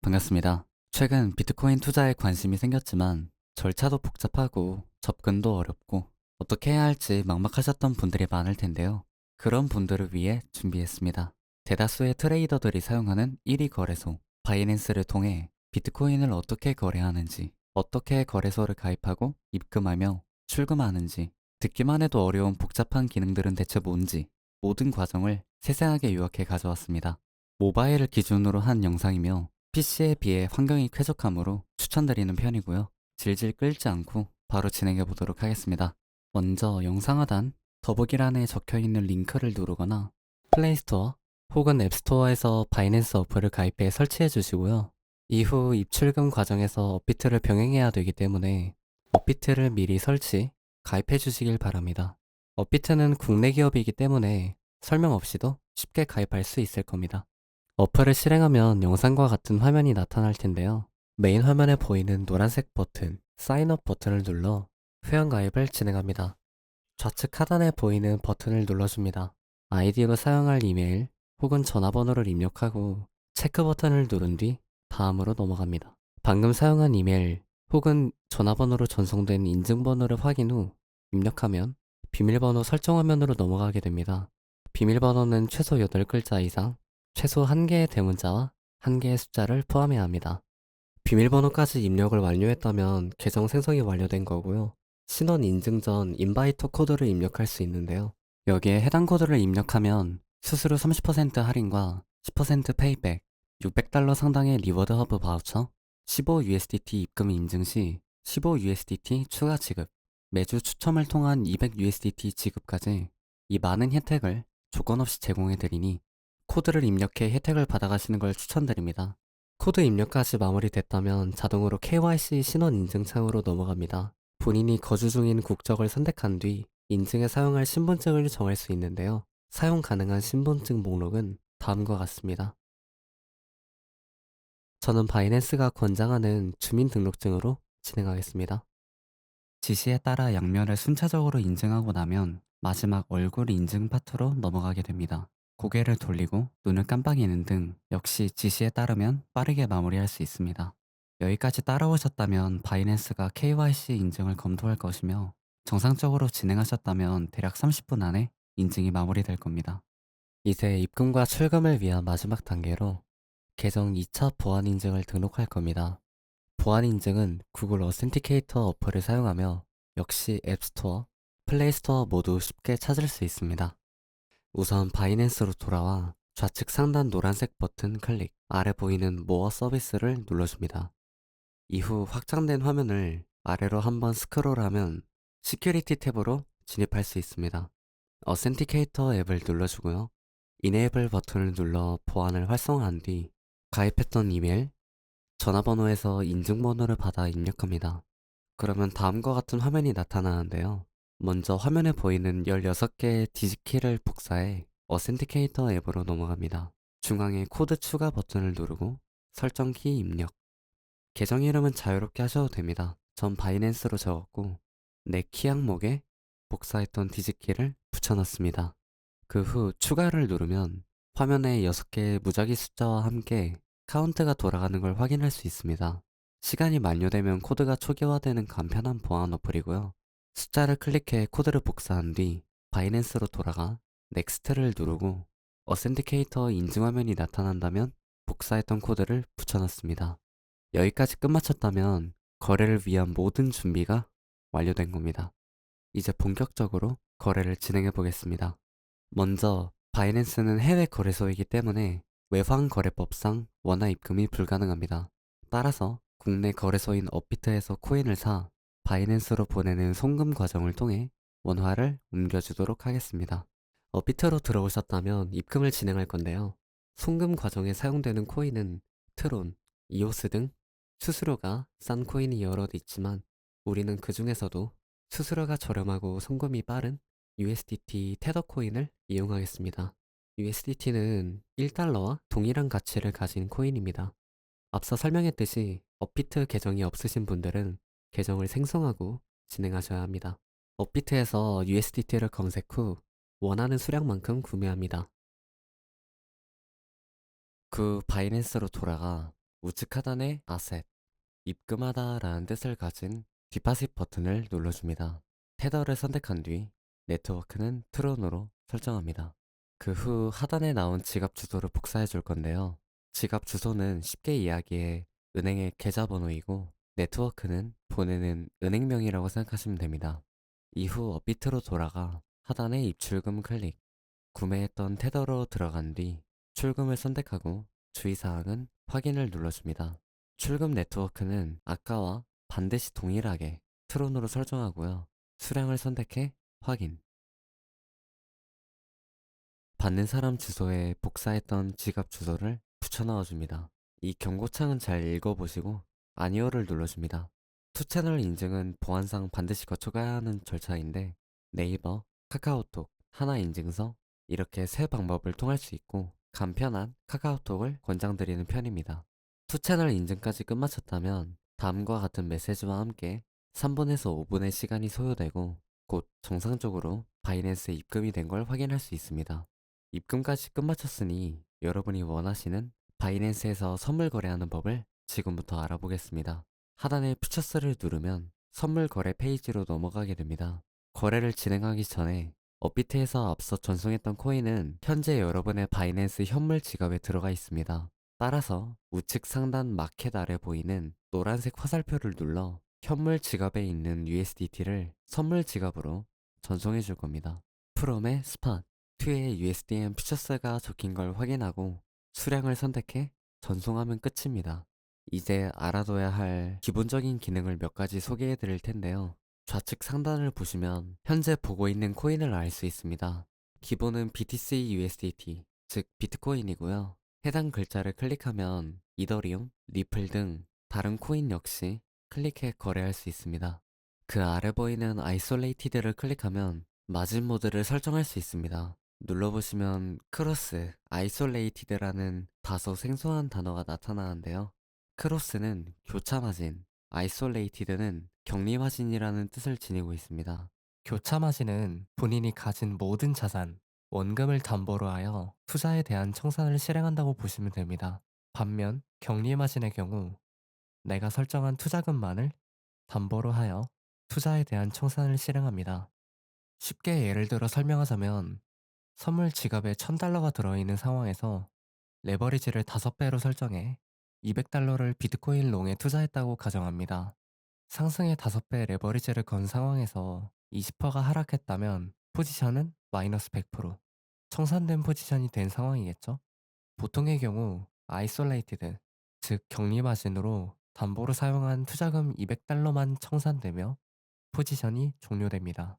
반갑습니다. 최근 비트코인 투자에 관심이 생겼지만 절차도 복잡하고 접근도 어렵고 어떻게 해야 할지 막막하셨던 분들이 많을 텐데요. 그런 분들을 위해 준비했습니다. 대다수의 트레이더들이 사용하는 1위 거래소 바이낸스를 통해 비트코인을 어떻게 거래하는지, 어떻게 거래소를 가입하고 입금하며 출금하는지, 듣기만 해도 어려운 복잡한 기능들은 대체 뭔지 모든 과정을 세세하게 요약해 가져왔습니다. 모바일을 기준으로 한 영상이며 PC에 비해 환경이 쾌적하므로 추천드리는 편이고요. 질질 끌지 않고 바로 진행해 보도록 하겠습니다. 먼저 영상 하단 더보기란에 적혀 있는 링크를 누르거나 플레이스토어 혹은 앱스토어에서 바이낸스 어플을 가입해 설치해 주시고요. 이후 입출금 과정에서 업비트를 병행해야 되기 때문에 업비트를 미리 설치, 가입해 주시길 바랍니다. 업비트는 국내 기업이기 때문에 설명 없이도 쉽게 가입할 수 있을 겁니다. 어플을 실행하면 영상과 같은 화면이 나타날 텐데요. 메인 화면에 보이는 노란색 버튼, 사인업 버튼을 눌러 회원가입을 진행합니다. 좌측 하단에 보이는 버튼을 눌러줍니다. 아이디로 사용할 이메일 혹은 전화번호를 입력하고 체크 버튼을 누른 뒤 다음으로 넘어갑니다. 방금 사용한 이메일 혹은 전화번호로 전송된 인증번호를 확인 후 입력하면 비밀번호 설정 화면으로 넘어가게 됩니다. 비밀번호는 최소 8글자 이상, 최소 1개의 대문자와 1개의 숫자를 포함해야 합니다. 비밀번호까지 입력을 완료했다면 계정 생성이 완료된 거고요. 신원 인증 전 인바이터 코드를 입력할 수 있는데요. 여기에 해당 코드를 입력하면 수수료 30% 할인과 10% 페이백, 600달러 상당의 리워드 허브 바우처, 15USDT 입금 인증 시 15USDT 추가 지급, 매주 추첨을 통한 200USDT 지급까지 이 많은 혜택을 조건 없이 제공해드리니 코드를 입력해 혜택을 받아가시는 걸 추천드립니다. 코드 입력까지 마무리됐다면 자동으로 KYC 신원 인증 창으로 넘어갑니다. 본인이 거주 중인 국적을 선택한 뒤 인증에 사용할 신분증을 정할 수 있는데요. 사용 가능한 신분증 목록은 다음과 같습니다. 저는 바이낸스가 권장하는 주민등록증으로 진행하겠습니다. 지시에 따라 양면을 순차적으로 인증하고 나면 마지막 얼굴 인증 파트로 넘어가게 됩니다. 고개를 돌리고 눈을 깜빡이는 등 역시 지시에 따르면 빠르게 마무리할 수 있습니다. 여기까지 따라오셨다면 바이낸스가 KYC 인증을 검토할 것이며 정상적으로 진행하셨다면 대략 30분 안에 인증이 마무리될 겁니다. 이제 입금과 출금을 위한 마지막 단계로 계정 2차 보안 인증을 등록할 겁니다. 보안 인증은 구글 어센티케이터 어플을 사용하며 역시 앱스토어, 플레이스토어 모두 쉽게 찾을 수 있습니다. 우선 바이낸스로 돌아와 좌측 상단 노란색 버튼 클릭, 아래 보이는 모어 서비스를 눌러줍니다. 이후 확장된 화면을 아래로 한번 스크롤하면 시큐리티 탭으로 진입할 수 있습니다. 어센티케이터 앱을 눌러주고요. 이네이블 버튼을 눌러 보안을 활성화한 뒤 가입했던 이메일, 전화번호에서 인증번호를 받아 입력합니다. 그러면 다음과 같은 화면이 나타나는데요. 먼저 화면에 보이는 16개의 디지키를 복사해 어센티케이터 앱으로 넘어갑니다. 중앙에 코드 추가 버튼을 누르고 설정키 입력. 계정 이름은 자유롭게 하셔도 됩니다. 전 바이낸스로 적었고 내 키 항목에 복사했던 디지키를 붙여넣습니다. 그 후 추가를 누르면 화면에 6개의 무작위 숫자와 함께 카운트가 돌아가는 걸 확인할 수 있습니다. 시간이 만료되면 코드가 초기화되는 간편한 보안 어플이고요. 숫자를 클릭해 코드를 복사한 뒤 바이낸스로 돌아가 넥스트를 누르고 어센티케이터 인증 화면이 나타난다면 복사했던 코드를 붙여넣습니다. 여기까지 끝마쳤다면 거래를 위한 모든 준비가 완료된 겁니다. 이제 본격적으로 거래를 진행해 보겠습니다. 먼저 바이낸스는 해외 거래소이기 때문에 외환 거래법상 원화 입금이 불가능합니다. 따라서 국내 거래소인 업비트에서 코인을 사 바이낸스로 보내는 송금 과정을 통해 원화를 옮겨주도록 하겠습니다. 업비트로 들어오셨다면 입금을 진행할 건데요. 송금 과정에 사용되는 코인은 트론, 이오스 등 수수료가 싼 코인이 여럿 있지만 우리는 그 중에서도 수수료가 저렴하고 송금이 빠른 USDT 테더 코인을 이용하겠습니다. USDT는 1달러와 동일한 가치를 가진 코인입니다. 앞서 설명했듯이 업비트 계정이 없으신 분들은 계정을 생성하고 진행하셔야 합니다. 업비트에서 USDT를 검색 후 원하는 수량만큼 구매합니다. 그 바이낸스로 돌아가 우측 하단의 아셋, 입금하다라는 뜻을 가진 디파짓 버튼을 눌러줍니다. 테더를 선택한 뒤 네트워크는 트론으로 설정합니다. 그 후 하단에 나온 지갑 주소를 복사해 줄 건데요. 지갑 주소는 쉽게 이야기해 은행의 계좌번호이고 네트워크는 보내는 은행명이라고 생각하시면 됩니다. 이후 업비트로 돌아가 하단의 입출금 클릭, 구매했던 테더로 들어간 뒤 출금을 선택하고 주의사항은 확인을 눌러줍니다. 출금 네트워크는 아까와 반드시 동일하게 트론으로 설정하고요. 수량을 선택해 확인. 받는 사람 주소에 복사했던 지갑 주소를 붙여 넣어줍니다. 이 경고창은 잘 읽어보시고 아니오를 눌러줍니다. 투채널 인증은 보안상 반드시 거쳐가야 하는 절차인데 네이버, 카카오톡, 하나인증서 이렇게 세 방법을 통할 수 있고 간편한 카카오톡을 권장드리는 편입니다. 투채널 인증까지 끝마쳤다면 다음과 같은 메시지와 함께 3분에서 5분의 시간이 소요되고 곧 정상적으로 바이낸스에 입금이 된 걸 확인할 수 있습니다. 입금까지 끝마쳤으니 여러분이 원하시는 바이낸스에서 선물 거래하는 법을 지금부터 알아보겠습니다. 하단의 퓨처스를 누르면 선물 거래 페이지로 넘어가게 됩니다. 거래를 진행하기 전에 업비트에서 앞서 전송했던 코인은 현재 여러분의 바이낸스 현물 지갑에 들어가 있습니다. 따라서 우측 상단 마켓 아래 보이는 노란색 화살표를 눌러 현물 지갑에 있는 USDT를 선물 지갑으로 전송해 줄 겁니다. 프롬의 스팟, 튜의 USDM 퓨처스가 적힌 걸 확인하고 수량을 선택해 전송하면 끝입니다. 이제 알아둬야 할 기본적인 기능을 몇 가지 소개해 드릴 텐데요. 좌측 상단을 보시면 현재 보고 있는 코인을 알 수 있습니다. 기본은 BTC USDT, 즉 비트코인이고요. 해당 글자를 클릭하면 이더리움, 리플 등 다른 코인 역시 클릭해 거래할 수 있습니다. 그 아래 보이는 아이솔레이티드를 클릭하면 마진 모드를 설정할 수 있습니다. 눌러보시면 크로스, 아이솔레이티드라는 다소 생소한 단어가 나타나는데요. 크로스는 교차 마진, 아이솔레이티드는 격리 마진이라는 뜻을 지니고 있습니다. 교차 마진은 본인이 가진 모든 자산, 원금을 담보로 하여 투자에 대한 청산을 실행한다고 보시면 됩니다. 반면 격리 마진의 경우 내가 설정한 투자금만을 담보로 하여 투자에 대한 청산을 실행합니다. 쉽게 예를 들어 설명하자면 선물 지갑에 $1000가 들어있는 상황에서 레버리지를 5배로 설정해 $200를 비트코인 롱에 투자했다고 가정합니다. 상승의 5배 레버리지를 건 상황에서 20%가 하락했다면 포지션은 마이너스 100%, 청산된 포지션이 된 상황이겠죠? 보통의 경우 아이솔레이티드, 즉 격리 마진으로 담보로 사용한 투자금 $200만 청산되며 포지션이 종료됩니다.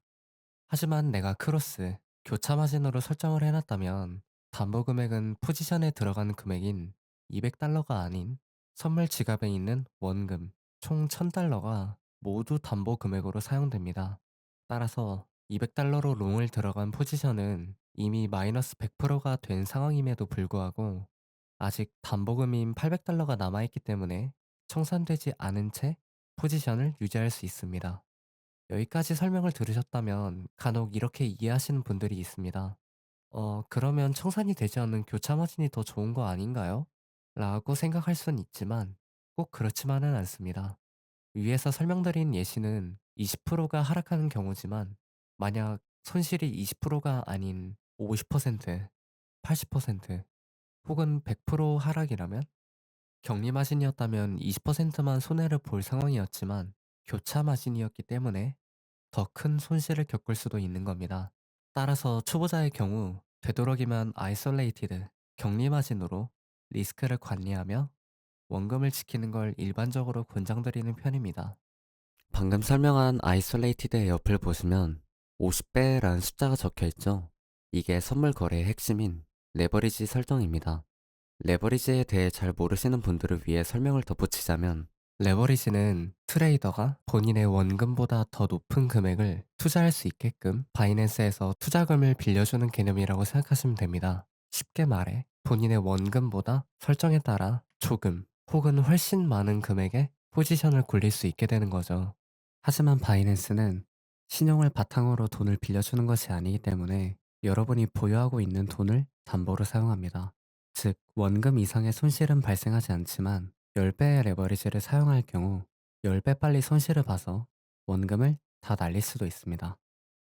하지만 내가 크로스, 교차 마진으로 설정을 해놨다면 담보 금액은 포지션에 들어간 금액인 $200가 아닌 선물 지갑에 있는 원금 총 $1000가 모두 담보 금액으로 사용됩니다. 따라서 $200로 롱을 들어간 포지션은 이미 마이너스 100%가 된 상황임에도 불구하고 아직 담보금인 $800가 남아있기 때문에 청산되지 않은 채 포지션을 유지할 수 있습니다. 여기까지 설명을 들으셨다면 간혹 이렇게 이해하시는 분들이 있습니다. 그러면 청산이 되지 않는 교차 마진이 더 좋은 거 아닌가요? 라고 생각할 수는 있지만 꼭 그렇지만은 않습니다. 위에서 설명드린 예시는 20%가 하락하는 경우지만 만약 손실이 20%가 아닌 50%, 80% 혹은 100% 하락이라면 격리 마진이었다면 20%만 손해를 볼 상황이었지만 교차 마진이었기 때문에 더 큰 손실을 겪을 수도 있는 겁니다. 따라서 초보자의 경우 되도록이면 아이솔레이티드, 격리 마진으로 리스크를 관리하며 원금을 지키는 걸 일반적으로 권장드리는 편입니다. 방금 설명한 아이솔레이티드의 옆을 보시면 50배라는 숫자가 적혀 있죠. 이게 선물 거래의 핵심인 레버리지 설정입니다. 레버리지에 대해 잘 모르시는 분들을 위해 설명을 덧붙이자면 레버리지는 트레이더가 본인의 원금보다 더 높은 금액을 투자할 수 있게끔 바이낸스에서 투자금을 빌려주는 개념이라고 생각하시면 됩니다. 쉽게 말해 본인의 원금보다 설정에 따라 조금 혹은 훨씬 많은 금액의 포지션을 굴릴 수 있게 되는 거죠. 하지만 바이낸스는 신용을 바탕으로 돈을 빌려주는 것이 아니기 때문에 여러분이 보유하고 있는 돈을 담보로 사용합니다. 즉, 원금 이상의 손실은 발생하지 않지만 10배의 레버리지를 사용할 경우 10배 빨리 손실을 봐서 원금을 다 날릴 수도 있습니다.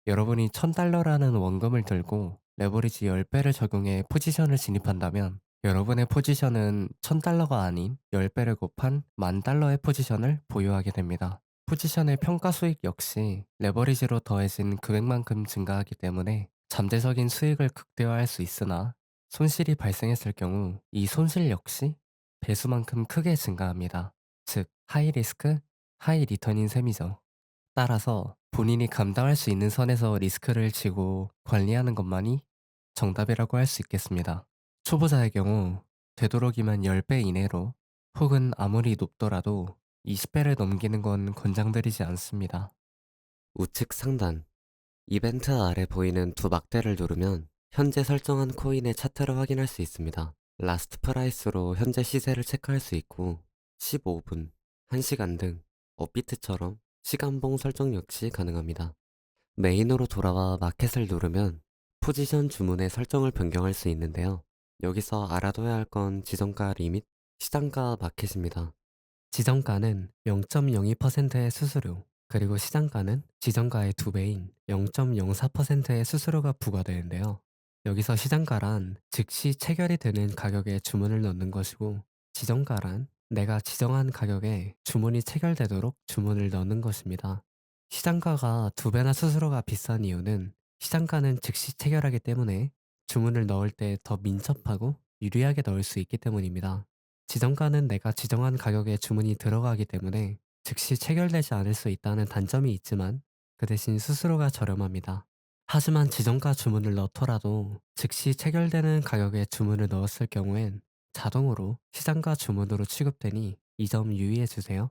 여러분이 $1000라는 원금을 들고 레버리지 10배를 적용해 포지션을 진입한다면 여러분의 포지션은 $1000가 아닌 10배를 곱한 $10,000의 포지션을 보유하게 됩니다. 포지션의 평가 수익 역시 레버리지로 더해진 금액만큼 증가하기 때문에 잠재적인 수익을 극대화할 수 있으나 손실이 발생했을 경우 이 손실 역시 배수만큼 크게 증가합니다. 즉, 하이 리스크, 하이 리턴인 셈이죠. 따라서 본인이 감당할 수 있는 선에서 리스크를 지고 관리하는 것만이 정답이라고 할 수 있겠습니다. 초보자의 경우 되도록이면 10배 이내로 혹은 아무리 높더라도 20배를 넘기는 건 권장드리지 않습니다. 우측 상단 이벤트 아래 보이는 두 막대를 누르면 현재 설정한 코인의 차트를 확인할 수 있습니다. 라스트 프라이스로 현재 시세를 체크할 수 있고 15분, 1시간 등 업비트처럼 시간봉 설정 역시 가능합니다. 메인으로 돌아와 마켓을 누르면 포지션 주문의 설정을 변경할 수 있는데요. 여기서 알아둬야 할 건 지정가 리밋, 시장가 마켓입니다. 지정가는 0.02%의 수수료, 그리고 시장가는 지정가의 2배인 0.04%의 수수료가 부과되는데요. 여기서 시장가란 즉시 체결이 되는 가격에 주문을 넣는 것이고, 지정가란 내가 지정한 가격에 주문이 체결되도록 주문을 넣는 것입니다. 시장가가 2배나 수수료가 비싼 이유는 시장가는 즉시 체결하기 때문에 주문을 넣을 때 더 민첩하고 유리하게 넣을 수 있기 때문입니다. 지정가는 내가 지정한 가격에 주문이 들어가기 때문에 즉시 체결되지 않을 수 있다는 단점이 있지만 그 대신 수수료가 저렴합니다. 하지만 지정가 주문을 넣더라도 즉시 체결되는 가격에 주문을 넣었을 경우엔 자동으로 시장가 주문으로 취급되니 이 점 유의해 주세요.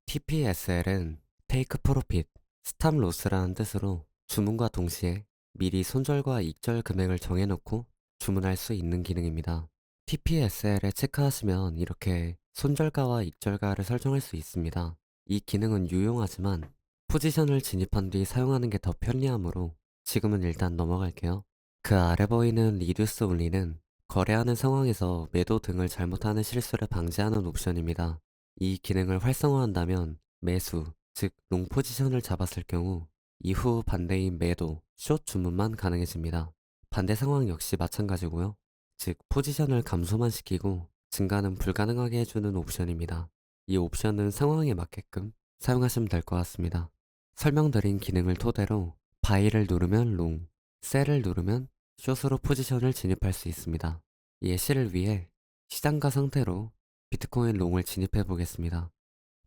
TPSL은 Take Profit, Stop Loss라는 뜻으로 주문과 동시에 미리 손절과 익절 금액을 정해놓고 주문할 수 있는 기능입니다. TPSL에 체크하시면 이렇게 손절가와 익절가를 설정할 수 있습니다. 이 기능은 유용하지만 포지션을 진입한 뒤 사용하는 게 더 편리하므로 지금은 일단 넘어갈게요. 그 아래 보이는 리듀스 온리는 거래하는 상황에서 매도 등을 잘못하는 실수를 방지하는 옵션입니다. 이 기능을 활성화한다면 매수, 즉 롱 포지션을 잡았을 경우 이후 반대인 매도, 숏 주문만 가능해집니다. 반대 상황 역시 마찬가지고요. 즉 포지션을 감소만 시키고 증가는 불가능하게 해주는 옵션입니다. 이 옵션은 상황에 맞게끔 사용하시면 될 것 같습니다. 설명드린 기능을 토대로 바이를 누르면 롱, 셀을 누르면 숏으로 포지션을 진입할 수 있습니다. 예시를 위해 시장가 상태로 비트코인 롱을 진입해 보겠습니다.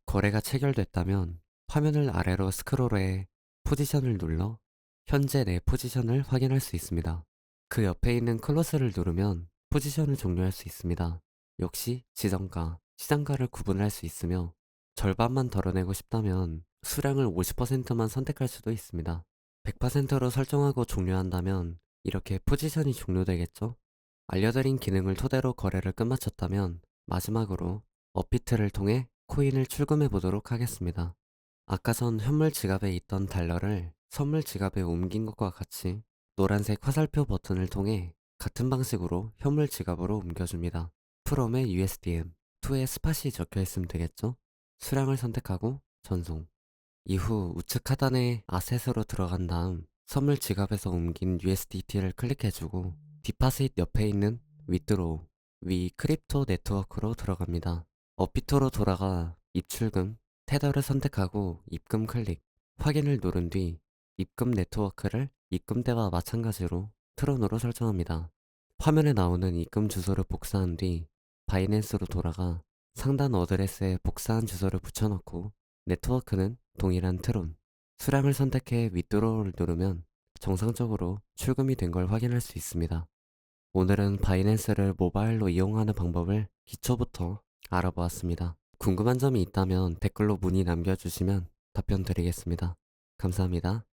거래가 체결됐다면 화면을 아래로 스크롤해 포지션을 눌러 현재 내 포지션을 확인할 수 있습니다. 그 옆에 있는 클로스를 누르면 포지션을 종료할 수 있습니다. 역시 지정가, 시장가를 구분할 수 있으며 절반만 덜어내고 싶다면 수량을 50%만 선택할 수도 있습니다. 100%로 설정하고 종료한다면 이렇게 포지션이 종료되겠죠? 알려드린 기능을 토대로 거래를 끝마쳤다면 마지막으로 업비트를 통해 코인을 출금해 보도록 하겠습니다. 아까 전 현물 지갑에 있던 달러를 선물 지갑에 옮긴 것과 같이 노란색 화살표 버튼을 통해 같은 방식으로 현물 지갑으로 옮겨줍니다. 프롬의 USDM, 2의 스팟이 적혀 있으면 되겠죠? 수량을 선택하고 전송. 이후 우측 하단에 아셋으로 들어간 다음 선물 지갑에서 옮긴 USDT를 클릭해주고 디파sit 옆에 있는 위드로우, 위 크립토 네트워크로 들어갑니다. 업비트로 돌아가 입출금, 테더를 선택하고 입금 클릭, 확인을 누른 뒤 입금 네트워크를 입금대와 마찬가지로 트론으로 설정합니다. 화면에 나오는 입금 주소를 복사한 뒤 바이낸스로 돌아가 상단 어드레스에 복사한 주소를 붙여넣고 네트워크는 동일한 트론, 수량을 선택해 윗드로우를 누르면 정상적으로 출금이 된 걸 확인할 수 있습니다. 오늘은 바이낸스를 모바일로 이용하는 방법을 기초부터 알아보았습니다. 궁금한 점이 있다면 댓글로 문의 남겨주시면 답변 드리겠습니다. 감사합니다.